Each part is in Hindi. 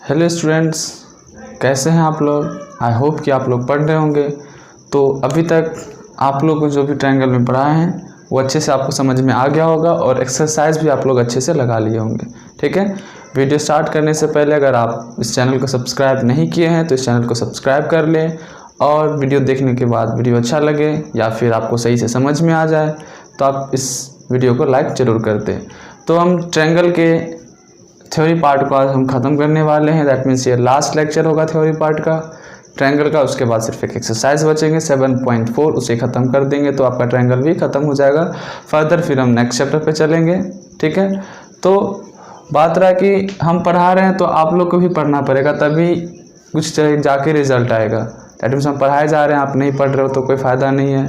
हेलो स्टूडेंट्स, कैसे हैं आप लोग। आई होप कि आप लोग पढ़ रहे होंगे। तो अभी तक आप लोग को जो भी ट्रायंगल में पढ़ाए हैं वो अच्छे से आपको समझ में आ गया होगा और एक्सरसाइज भी आप लोग अच्छे से लगा लिए होंगे। ठीक है, वीडियो स्टार्ट करने से पहले अगर आप इस चैनल को सब्सक्राइब नहीं किए हैं तो इस चैनल को सब्सक्राइब कर लें, और वीडियो देखने के बाद वीडियो अच्छा लगे या फिर आपको सही से समझ में आ जाए तो आप इस वीडियो को लाइक ज़रूर कर दें। तो हम ट्रायंगल के थ्योरी पार्ट को आज हम ख़त्म करने वाले हैं। दैट मीन्स ये लास्ट लेक्चर होगा थ्योरी पार्ट का ट्रायंगल का। उसके बाद सिर्फ एक एक्सरसाइज बचेंगे 7.4, उसे ख़त्म कर देंगे तो आपका ट्रायंगल भी ख़त्म हो जाएगा। फर्दर फिर हम नेक्स्ट चैप्टर पे चलेंगे। ठीक है, तो बात रहा कि हम पढ़ा रहे हैं तो आप लोग को भी पढ़ना पड़ेगा, तभी कुछ जाके रिजल्ट आएगा। दैट मीन्स हम पढ़ाए जा रहे हैं, आप नहीं पढ़ रहे हो तो कोई फ़ायदा नहीं है।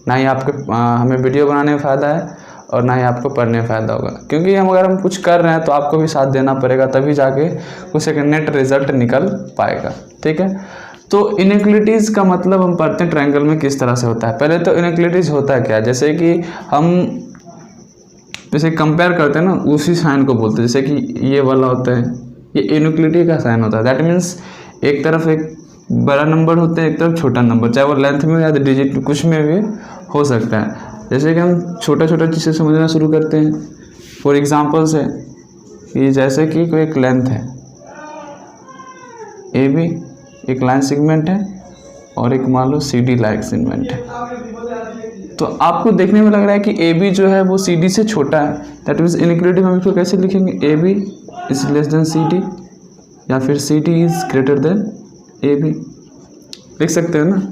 ना ही आपके हमें वीडियो बनाने में फ़ायदा है और ना ही आपको पढ़ने में फ़ायदा होगा, क्योंकि अगर हम कुछ कर रहे हैं तो आपको भी साथ देना पड़ेगा, तभी जाके कुछ एक नेट रिजल्ट निकल पाएगा। ठीक है, तो इनइक्वालिटीज़ का मतलब हम पढ़ते हैं ट्रायंगल में किस तरह से होता है। पहले तो इनइक्वालिटीज़ होता है क्या, जैसे कि हम कंपेयर करते हैं ना, उसी साइन को बोलते हैं। जैसे कि ये वाला होता है, ये इनइक्वालिटी का साइन होता है। दैट मीन्स एक तरफ एक बड़ा नंबर होता है, एक तरफ छोटा नंबर, चाहे वो लेंथ में या डिजिट कुछ में भी हो सकता है। जैसे कि हम छोटा छोटा चीज़ें समझना शुरू करते हैं। फॉर एग्जांपल से ये जैसे कि कोई एक लेंथ है ए बी, एक लाइन सेगमेंट है और एक मान लो सी डी लाइन सेगमेंट है। तो आपको देखने में लग रहा है कि ए बी जो है वो सी डी से छोटा है। दैट मीन्स इनइक्वालिटी में हम इसको कैसे लिखेंगे, A B is less than C D, या फिर C D is greater than A B, लिख सकते हैं ना।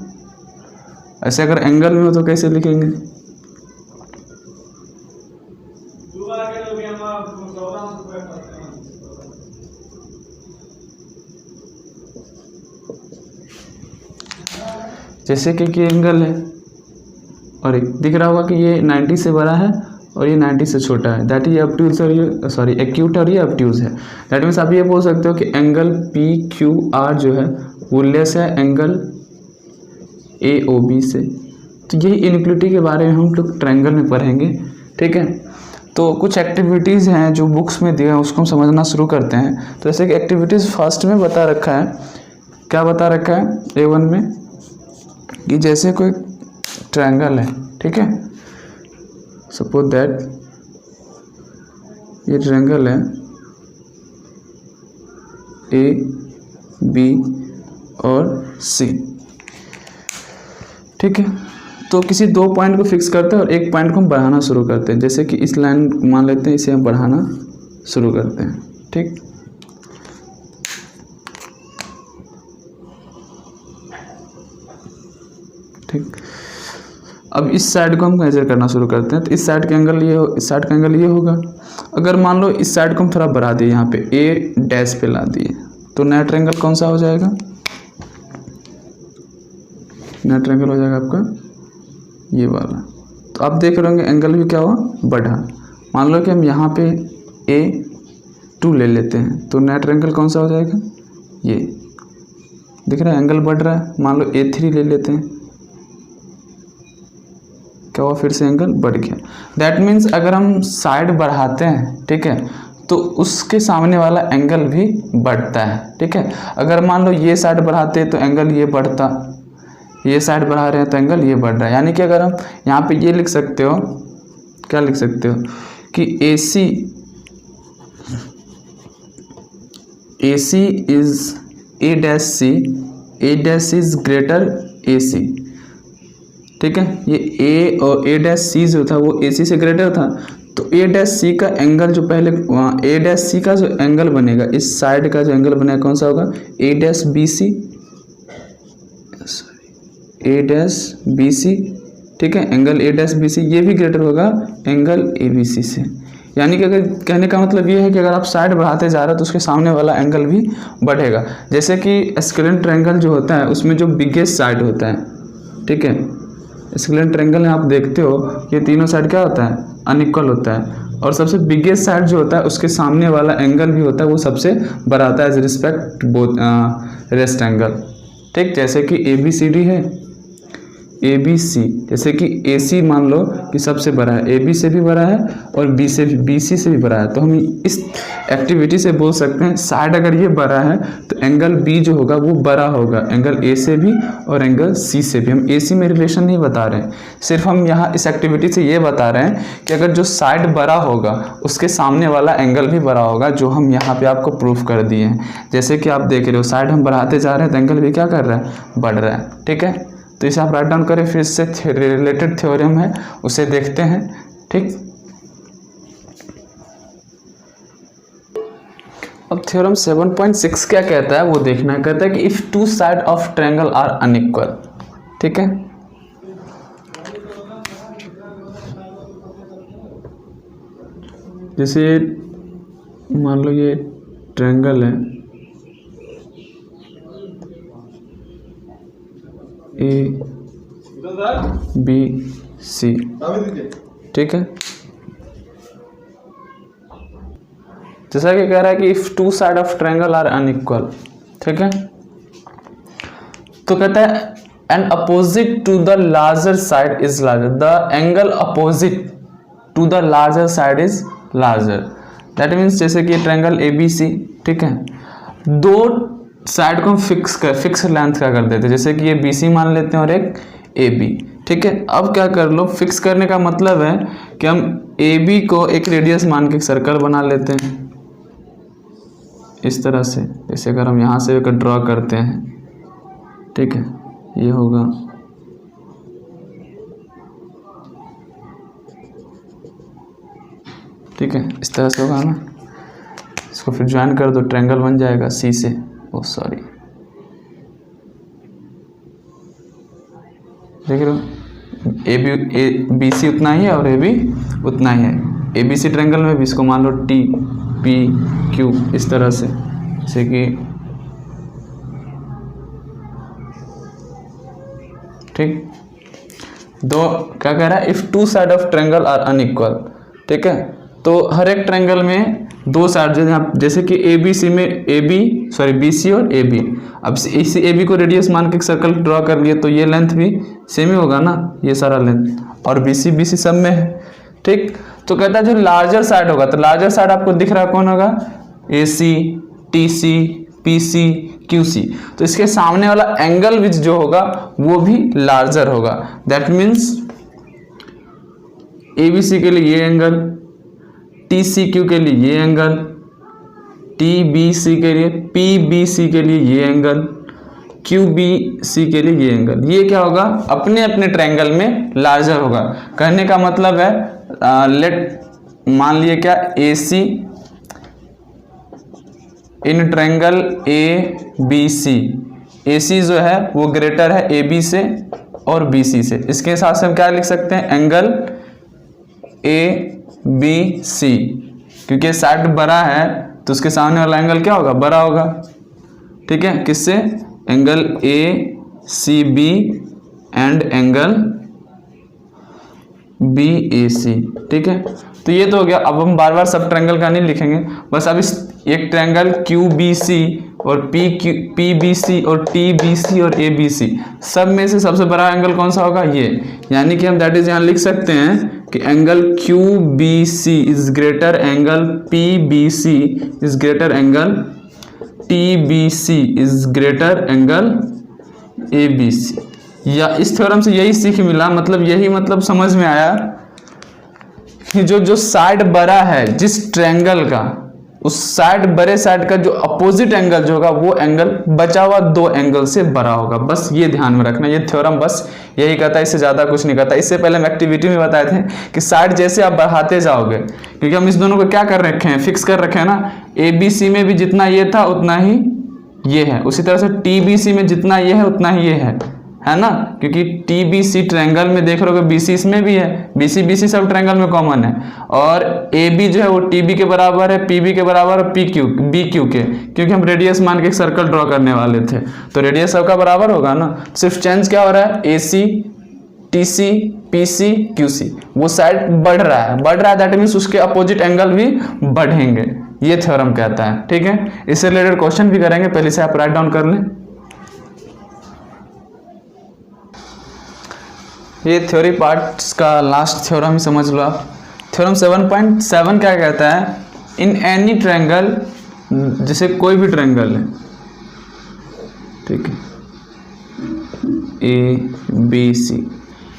ऐसे अगर एंगल में हो तो कैसे लिखेंगे, जैसे कि एंगल है और एक दिख रहा होगा कि ये 90 से बड़ा है और ये 90 से छोटा है। दैट इज ऑब्ट्यूज और ये सॉरी एक्यूट और ये ऑब्ट्यूज है। दैट मीन्स आप ये बोल सकते हो कि एंगल पी क्यू आर जो है वो लेस है एंगल ए ओ बी से। तो यही इनइक्वालिटी के बारे में हम लोग ट्रायंगल में पढ़ेंगे। ठीक है, तो कुछ एक्टिविटीज़ हैं जो बुक्स में दिए हैं, उसको हम समझना शुरू करते हैं। तो जैसे कि एक्टिविटीज़ फर्स्ट में बता रखा है, क्या बता रखा है A1 में, कि जैसे कोई ट्रायंगल है। ठीक है, सपोज दैट ये ट्रायंगल है ए बी और सी। ठीक है, तो किसी दो पॉइंट को फिक्स करते हैं और एक पॉइंट को हम बढ़ाना शुरू करते हैं। जैसे कि इस लाइन मान लेते हैं, इसे हम बढ़ाना शुरू करते हैं। ठीक, ठीक, अब इस साइड को हम मेजर करना शुरू करते हैं। तो इस साइड का एंगल ये हो, इस साइड का एंगल ये होगा। अगर मान लो इस साइड को हम थोड़ा बढ़ा दिए, यहाँ पे ए डैश पे ला दिए, तो नया ट्रायंगल कौन सा हो जाएगा, नया ट्रायंगल हो जाएगा आपका ये वाला। तो आप देख रहे होंगे एंगल भी क्या हुआ, बढ़ा। मान लो कि हम यहाँ पे A2 ले लेते हैं, तो नया ट्रायंगल कौन सा हो जाएगा, ये दिख रहा है एंगल बढ़ रहा है। मान लो A3 ले लेते हैं, क्या हुआ, फिर से एंगल बढ़ गया। दैट मीन्स अगर हम साइड बढ़ाते हैं, ठीक है, तो उसके सामने वाला एंगल भी बढ़ता है। ठीक है, अगर मान लो ये साइड बढ़ाते तो एंगल ये बढ़ता, ये साइड बढ़ा रहे हैं तो एंगल ये बढ़ रहा है। यानी कि अगर हम यहाँ पे ये लिख सकते हो, क्या लिख सकते हो कि AC is A dash C, A dash is greater AC। ठीक है, ये A और A डैश C जो था वो AC से ग्रेटर था, तो A डैश C का एंगल जो पहले A डैश C का जो एंगल बनेगा, इस साइड का जो एंगल बनेगा कौन सा होगा, A dash BC, A dash BC। ठीक है, एंगल A डैश BC ये भी ग्रेटर होगा एंगल ABC से। यानी कि अगर कहने का मतलब ये है कि अगर आप साइड बढ़ाते जा रहे हो तो उसके सामने वाला एंगल भी बढ़ेगा। जैसे कि स्केलेन ट्रायंगल जो होता है उसमें जो बिगेस्ट साइड होता है, ठीक है, स्केलेन ट्रायंगल में आप देखते हो ये तीनों साइड क्या होता है, अनइक्वल होता है, और सबसे बिगेस्ट साइड जो होता है उसके सामने वाला एंगल भी होता है वो सबसे बड़ा होता है as respect both rest angle. ठीक, जैसे कि ABCD है, ए बी सी, जैसे कि ए सी मान लो कि सबसे बड़ा है, ए बी से भी बड़ा है और बी सी से भी बड़ा है, तो हम इस एक्टिविटी से बोल सकते हैं साइड अगर ये बड़ा है तो एंगल बी जो होगा वो बड़ा होगा एंगल ए से भी और एंगल सी से भी। हम ए सी में रिलेशन नहीं बता रहे हैं, सिर्फ हम यहाँ इस एक्टिविटी से ये बता रहे हैं कि अगर जो साइड बड़ा होगा उसके सामने वाला एंगल भी बड़ा होगा, जो हम यहाँ पे आपको प्रूफ कर दिए हैं। जैसे कि आप देख रहे हो साइड हम बढ़ाते जा रहे हैं तो एंगल भी क्या कर रहा है, बढ़ रहा है। ठीक है, तो इसे आप राइट डाउन करें, फिर इससे रिलेटेड थ्योरम है उसे देखते हैं। ठीक, अब थ्योरम 7.6 क्या कहता है वो देखना है। कहता है कि if two side of triangle are unequal. ठीक है, जैसे मान लो ये ट्रायंगल है ए बी सी। ठीक है, जैसा कि कह रहा है कि if two side of triangle are unequal. ठीक है, तो कहता है and opposite to the larger side is larger, the angle opposite to the larger side is larger. That means जैसे कि ट्रायंगल ए बी सी, ठीक है, दो साइड को हम फिक्स लेंथ का कर देते हैं, जैसे कि ये बी सी मान लेते हैं और एक ए बी। ठीक है, अब क्या कर लो, फिक्स करने का मतलब है कि हम ए बी को एक रेडियस मान के एक सर्कल बना लेते हैं इस तरह से। जैसे अगर हम यहाँ से ड्रॉ करते हैं, ठीक है, ये होगा ठीक है, इस तरह से होगा ना। इसको फिर ज्वाइन कर दो, ट्रायंगल बन जाएगा सी से, ओ सॉरी, देख रहे हो ए बी सी उतना ही है और ए बी उतना ही है। ए बी सी ट्रायंगल में भी इसको मान लो टी पी क्यू इस तरह से, जैसे कि ठीक। दो क्या कह रहा है, if two side of triangle are unequal. ठीक है, तो हर एक ट्रायंगल में दो साइड, जैसे कि ए बी सी में बी सी और ए बी। अब इसी ए बी को रेडियस मान के एक सर्कल ड्रॉ कर लिए तो ये लेंथ भी सेम ही होगा ना, ये सारा लेंथ, और बी सी सब में है। ठीक, तो कहता है जो लार्जर साइड होगा, तो लार्जर साइड आपको दिख रहा है कौन होगा, A C, T C, P C, Q C. तो इसके सामने वाला एंगल विच जो होगा वो भी लार्जर होगा। That means A B C के लिए ये एंगल, टी सी क्यू के लिए ये एंगल, टी बी सी के लिए, पी बी सी के लिए ये एंगल, क्यू बी सी के लिए ये एंगल, ये क्या होगा, अपने अपने ट्रायंगल में लार्जर होगा। कहने का मतलब है लेट मान लिए क्या, ए सी इन ट्रायंगल ए बी सी, ए सी जो है वो ग्रेटर है ए बी से और बी सी से। इसके हिसाब से हम क्या लिख सकते हैं, एंगल ए बी सी, क्योंकि साइड बड़ा है तो उसके सामने वाला एंगल क्या होगा, बड़ा होगा। ठीक है, किससे, angle A C B and angle B A C. ठीक है, तो ये तो हो गया। अब हम बार बार सब ट्रायंगल का नहीं लिखेंगे, बस अब इस एक ट्रायंगल क्यू बी सी और पी बी सी और टी बी सी और ए बी सी, सब में से सबसे बड़ा एंगल कौन सा होगा, ये। यानी कि हम दैट इज यहाँ लिख सकते हैं कि angle Q B C is greater angle P B C is greater angle T B C is greater angle A B C. या इस थ्योरम से यही सीख मिला, मतलब यही मतलब समझ में आया कि जो साइड बड़ा है जिस ट्रायंगल का, उस साइड बड़े साइड का जो अपोजिट एंगल जो होगा वो एंगल बचा हुआ दो एंगल से बड़ा होगा। बस ये ध्यान में रखना, ये थ्योरम बस यही कहता है, इससे ज़्यादा कुछ नहीं कहता। इससे पहले हम एक्टिविटी में बताए थे कि साइड जैसे आप बढ़ाते जाओगे, क्योंकि हम इस दोनों को क्या कर रखे हैं, फिक्स कर रखे हैं ना, ए बी सी में भी जितना ये था उतना ही ये है, उसी तरह से टी बी सी में जितना ये है उतना ही ये है ना, क्योंकि टी बी सी ट्रायंगल में देख रहे हो बी सी इसमें भी है, बी सी सब ट्रायंगल में कॉमन है, और ए बी जो है वो टी बी के बराबर है, पी बी के बराबर है बी क्यू के, क्योंकि हम रेडियस मान के एक सर्कल ड्रॉ करने वाले थे, तो रेडियस सबका बराबर होगा ना। सिर्फ चेंज क्या हो रहा है, A C, T C, P C, Q C, वो साइड बढ़ रहा है, दैट मीन्स उसके अपोजिट एंगल भी बढ़ेंगे, ये थ्योरम कहता है। ठीक है, इससे रिलेटेड क्वेश्चन भी करेंगे, पहले से आप राइट डाउन कर लें। ये थ्योरी पार्ट्स का लास्ट थ्योरम ही समझ लो आप। थ्योरम 7.7 क्या कहता है, इन एनी ट्रायंगल, जैसे कोई भी ट्रायंगल है, ठीक है, ए बी सी,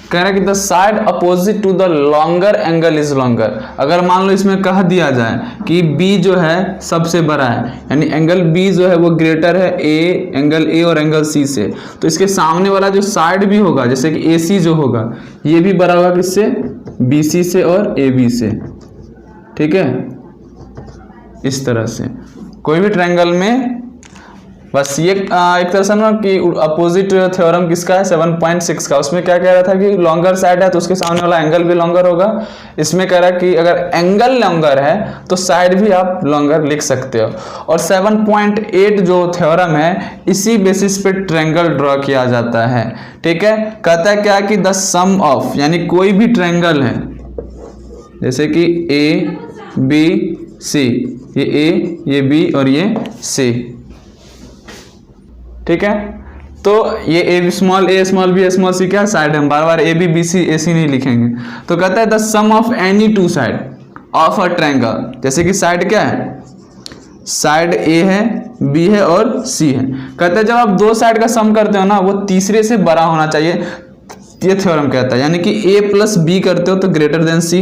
कह रहा है कि the side opposite to the longer angle is longer. अगर मान लो इसमें कह दिया जाए कि बी जो है सबसे बड़ा है, यानी एंगल बी जो है वो ग्रेटर है ए, एंगल ए और एंगल सी से, तो इसके सामने वाला जो साइड भी होगा, जैसे कि ए सी जो होगा, ये भी बड़ा होगा किससे, बी सी से और ए बी से, ठीक है। इस तरह से कोई भी ट्रायंगल में, बस ये एक तरह से ना कि अपोजिट थ्योरम किसका है, 7.6 का, उसमें क्या कह रहा था कि लॉन्गर साइड है तो उसके सामने वाला एंगल भी लॉन्गर होगा। इसमें कह रहा है कि अगर एंगल लॉन्गर है तो साइड भी आप लॉन्गर लिख सकते हो। और 7.8 जो थ्योरम है इसी बेसिस पे ट्रायंगल ड्रॉ किया जाता है, ठीक है। कहता है क्या कि द सम ऑफ, यानी कोई भी ट्रायंगल है, जैसे कि ए बी सी, ये ए, ये बी और ये सी, ठीक है। तो ये ए स्मॉल बी स्मॉल सी क्या साइड है, हम बार बार ए बी बी सी ए सी नहीं लिखेंगे। तो कहता है the sum of any two side of a triangle, जैसे कि साइड क्या है, साइड ए है, बी है और सी है। कहता है जब आप दो साइड का सम करते हो ना, वो तीसरे से बड़ा होना चाहिए, ये थ्योरम कहता है। यानी कि ए प्लस बी करते हो तो ग्रेटर देन सी,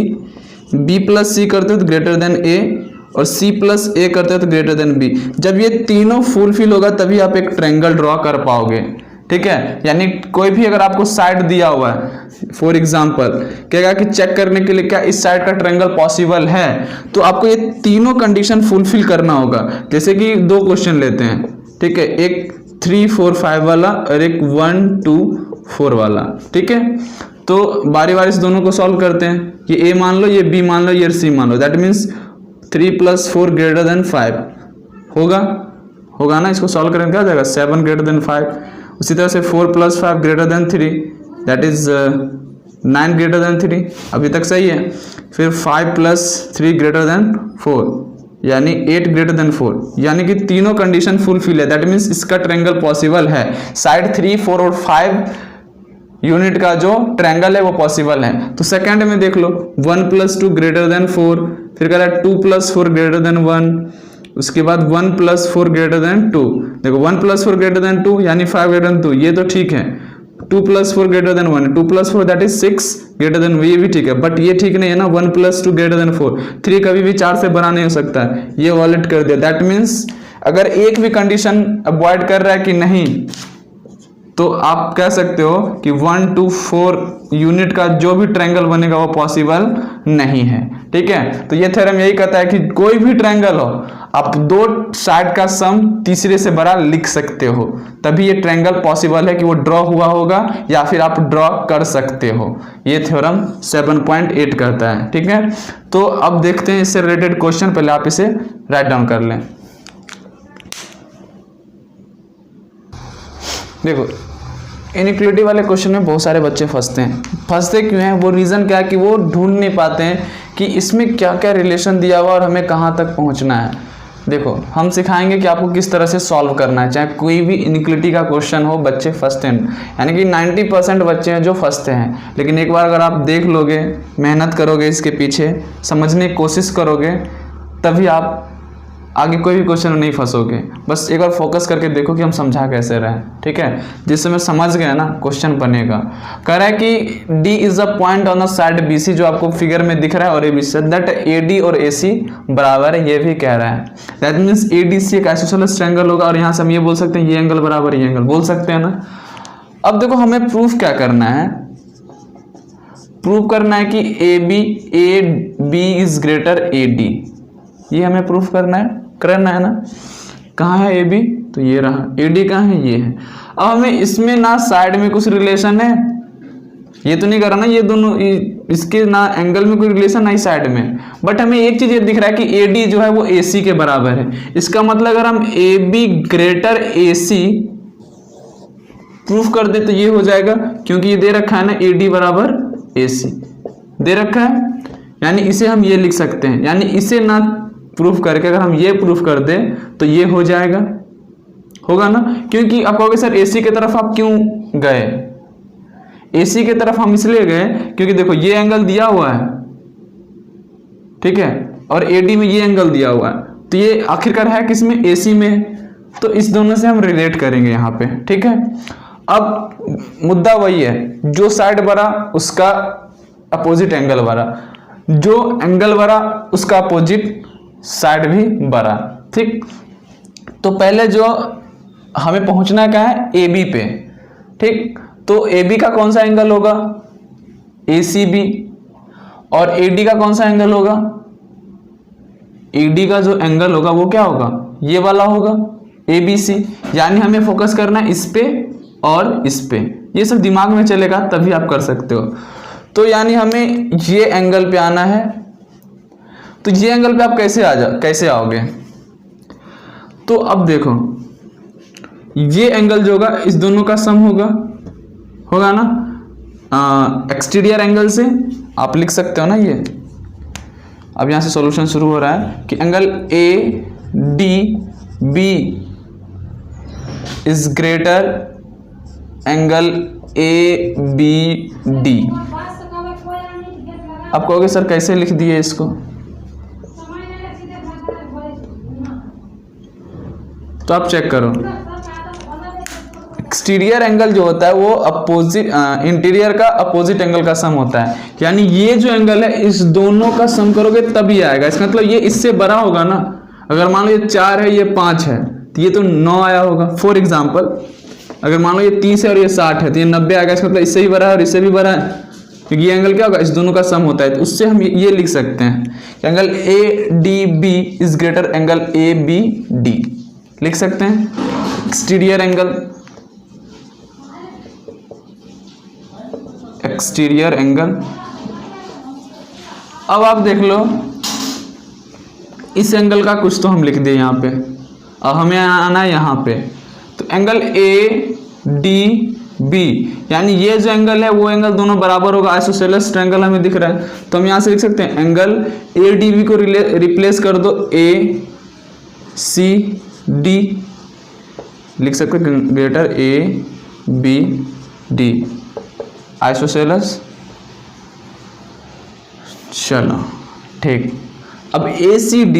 बी प्लस सी करते हो तो ग्रेटर देन ए, और C प्लस ए करते हो तो ग्रेटर देन बी। जब ये तीनों फुलफिल होगा तभी आप एक ट्रायंगल ड्रॉ कर पाओगे, ठीक है। यानी कोई भी अगर आपको साइड दिया हुआ है, फॉर एग्जांपल कहेगा कि चेक करने के लिए क्या इस साइड का ट्रायंगल पॉसिबल है, तो आपको ये तीनों कंडीशन फुलफिल करना होगा। जैसे कि दो क्वेश्चन लेते हैं, ठीक है, एक 3 4 5 वाला और एक 1 2 4 वाला, ठीक है। तो बारी बारी से दोनों को सॉल्व करते हैं। ये ए मान लो, ये बी मान लो, ये सी मान लो, दैट मीन्स 3 + 4 ग्रेटर देन 5 होगा ना। इसको सॉल्व करेंगे क्या हो जाएगा, 7 ग्रेटर देन 5। उसी तरह से 4 + 5 greater than 3, that is 9 greater than 3, अभी तक सही है। फिर 5 + 3 ग्रेटर देन 4, यानी 8 ग्रेटर देन 4, यानी कि तीनों कंडीशन फुलफिल है, दैट मीन्स इसका ट्रायंगल पॉसिबल है। साइड 3 4 और 5 यूनिट का जो ट्रायंगल है वो पॉसिबल है। तो सेकंड में देख लो, 1 + 2 ग्रेटर देन 4, फिर कह रहा है 2 + 4 ग्रेटर देन 1, उसके बाद 1 + 4 ग्रेटर देन 2। देखो 1 + 4 ग्रेटर देन 2 यानी 5 ग्रेटर देन 2, ये तो ठीक है। 2 + 4 greater than 1, 2 + 4 that is 6 greater than, ये भी ठीक है, बट ये ठीक नहीं है ना, 1 + 2 ग्रेटर देन 4, 3 कभी भी 4 से बड़ा नहीं हो सकता है, ये वॉलेट कर दिया। दैट मीन्स अगर एक भी कंडीशन अवॉइड कर रहा है कि नहीं, तो आप कह सकते हो कि 1 2 4 यूनिट का जो भी ट्रायंगल बनेगा वो पॉसिबल नहीं है, ठीक है। तो ये थ्योरम यही कहता है कि कोई भी ट्रायंगल हो, आप दो साइड का सम तीसरे से बड़ा लिख सकते हो, तभी ये ट्रायंगल पॉसिबल है कि वो ड्रॉ हुआ होगा या फिर आप ड्रॉ कर सकते हो। ये थ्योरम 7.8 कहता है, ठीक है। तो अब देखते हैं इससे रिलेटेड क्वेश्चन, पहले आप इसे राइट डाउन कर लें। देखो इनइक्वालिटी वाले क्वेश्चन में बहुत सारे बच्चे फंसते क्यों हैं, वो रीज़न क्या है कि वो ढूंढ नहीं पाते हैं कि इसमें क्या क्या रिलेशन दिया हुआ और हमें कहाँ तक पहुँचना है। देखो हम सिखाएंगे कि आपको किस तरह से सॉल्व करना है, चाहे कोई भी इनइक्वालिटी का क्वेश्चन हो, बच्चे फंसते हैं, यानी कि 90% बच्चे हैं जो फंसते हैं। लेकिन एक बार अगर आप देख लोगे, मेहनत करोगे, इसके पीछे समझने की कोशिश करोगे, तभी आप आगे कोई भी क्वेश्चन में नहीं फंसोगे। बस एक बार फोकस करके देखो कि हम समझा कैसे रहे, ठीक है। जिस समय समझ गए ना क्वेश्चन बनेगा। कह रहा है कि D is a point on the side BC, जो आपको फिगर में दिख रहा है, और ABC दैट AD और AC बराबर है, ये भी कह रहा है। दैट मीन्स ADC एक आइसोसेलेस ट्रायंगल होगा, और यहाँ से हम ये बोल सकते हैं ये एंगल बराबर ये एंगल, बोल सकते हैं ना। अब देखो हमें प्रूफ क्या करना है, प्रूफ करना है कि AB इज ग्रेटर AD, ये हमें प्रूफ करना है ना। कहाँ है AB, तो ये रहा, AD कहाँ है, ये है। अब हमें इसमें ना साइड में कुछ रिलेशन है, ये तो नहीं कर रहा ना, ये दोनों इसके ना एंगल में कोई रिलेशन नहीं साइड में, बट हमें एक चीज ये दिख रहा है कि AD जो है वो AC के बराबर है। इसका मतलब अगर हम AB ग्रेटर AC प्रूफ कर दे तो ये हो जाएगा, क्योंकि ये दे रखा है ना AD बराबर AC दे रखा है, यानी इसे हम ये लिख सकते हैं। यानी इसे ना प्रूफ करके अगर हम ये प्रूफ कर दें तो ये हो जाएगा, होगा ना। क्योंकि आप कहोगे सर AC की तरफ आप क्यों गए, AC की तरफ हम इसलिए गए क्योंकि देखो ये एंगल दिया हुआ है, ठीक है, और AD में ये एंगल दिया हुआ है, तो ये आखिरकार है किसमें, AC में, तो इस दोनों से हम रिलेट करेंगे यहाँ पे, ठीक है। अब मुद्दा वही है, जो साइड बड़ा उसका अपोजिट एंगल बड़ा, जो एंगल बड़ा उसका अपोजिट साइड भी बड़ा, ठीक। तो पहले जो हमें पहुंचना क्या है, AB पे, ठीक। तो AB का कौन सा एंगल होगा, ACB, और AD का कौन सा एंगल होगा, AD का जो एंगल होगा वो क्या होगा, ये वाला होगा, ABC। यानी हमें फोकस करना है इस पे और इस पे, ये सब दिमाग में चलेगा तभी आप कर सकते हो। तो यानी हमें ये एंगल पे आना है, तो ये एंगल पे आप कैसे आओगे, तो अब देखो ये एंगल जो होगा इस दोनों का सम होगा ना, एक्सटीरियर एंगल से आप लिख सकते हो ना ये। अब यहां से सॉल्यूशन शुरू हो रहा है कि angle ADB is greater angle ABD। आप कहोगे सर कैसे लिख दिए इसको, तो आप चेक करो, एक्सटीरियर एंगल जो होता है वो अपोजिट इंटीरियर का अपोजिट एंगल का सम होता है। यानी ये जो एंगल है इस दोनों का सम करोगे तभी आएगा। इसका मतलब ये इससे बड़ा होगा ना, अगर मान लो ये 4 है ये 5 है तो ये तो 9 आया होगा। फॉर एग्जांपल अगर मान लो ये 30 है और ये 60 है तो ये 90 आएगा। इसका मतलब इससे ही बड़ा है और इससे भी बड़ा है, क्योंकि ये एंगल क्या होगा, इस दोनों का सम होता है। तो उससे हम ये लिख सकते हैं कि angle ADB is greater angle ABD, लिख सकते हैं एक्सटीरियर एंगल। अब आप देख लो इस एंगल का कुछ तो हम लिख दिए यहाँ पे, अब हमें आना है यहाँ पे, तो एंगल ADB यानी ये जो एंगल है वो एंगल दोनों बराबर होगा, आइसोसेलेस ट्रायंगल हमें दिख रहा है। तो हम यहाँ से लिख सकते हैं एंगल ADB को रिप्लेस कर दो ACD, लिख सकते हैं ग्रेटर ABD, आइसोसेलेस। चलो ठीक, अब ACD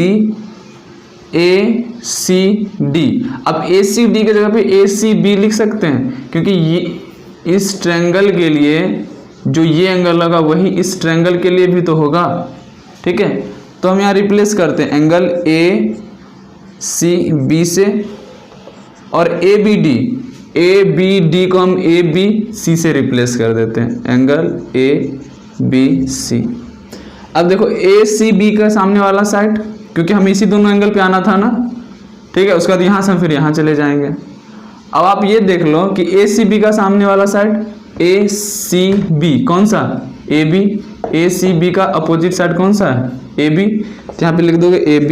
अब ACD की जगह पे ACB लिख सकते हैं, क्योंकि ये इस ट्रायंगल के लिए जो ये एंगल लगा वही इस ट्रायंगल के लिए भी तो होगा, ठीक है। तो हम यहाँ रिप्लेस करते हैं एंगल ACB से, और ABD को हम ABC से रिप्लेस कर देते हैं, एंगल ABC। अब देखो ACB का सामने वाला साइड, क्योंकि हमें इसी दोनों एंगल पे आना था ना, ठीक है। उसके बाद यहाँ से हम फिर यहाँ चले जाएंगे। अब आप ये देख लो कि ACB का सामने वाला साइड ACB कौन सा, AB। ACB का अपोजिट साइड कौन सा है, AB। तो यहाँ पे लिख दोगे AB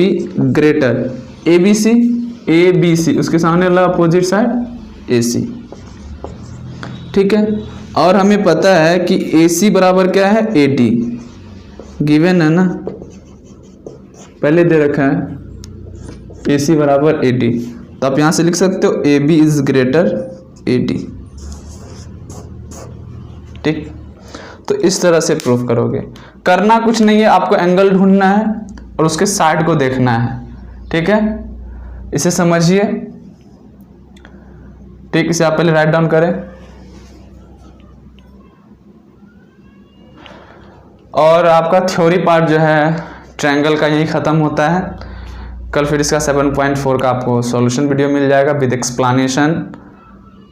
ग्रेटर ABC, उसके सामने वाला अपोजिट साइड AC, ठीक है। और हमें पता है कि AC बराबर क्या है, AD, गिवन है ना, पहले दे रखा है AC बराबर AD। तो आप यहां से लिख सकते हो AB इज ग्रेटर AD, ठीक। तो इस तरह से प्रूफ करोगे। करना कुछ नहीं है, आपको एंगल ढूंढना है और उसके साइड को देखना है, ठीक है। इसे समझिए, ठीक। इसे आप पहले राइट डाउन करें, और आपका थ्योरी पार्ट जो है ट्रायंगल का यही ख़त्म होता है। कल फिर इसका 7.4 का आपको सॉल्यूशन वीडियो मिल जाएगा विद एक्सप्लेनेशन।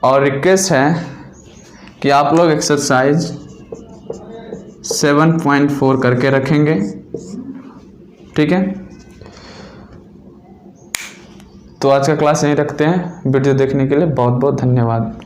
और रिक्वेस्ट है कि आप लोग एक्सरसाइज 7.4 करके रखेंगे, ठीक है। तो आज का क्लास यहीं रखते हैं। वीडियो देखने के लिए बहुत बहुत धन्यवाद।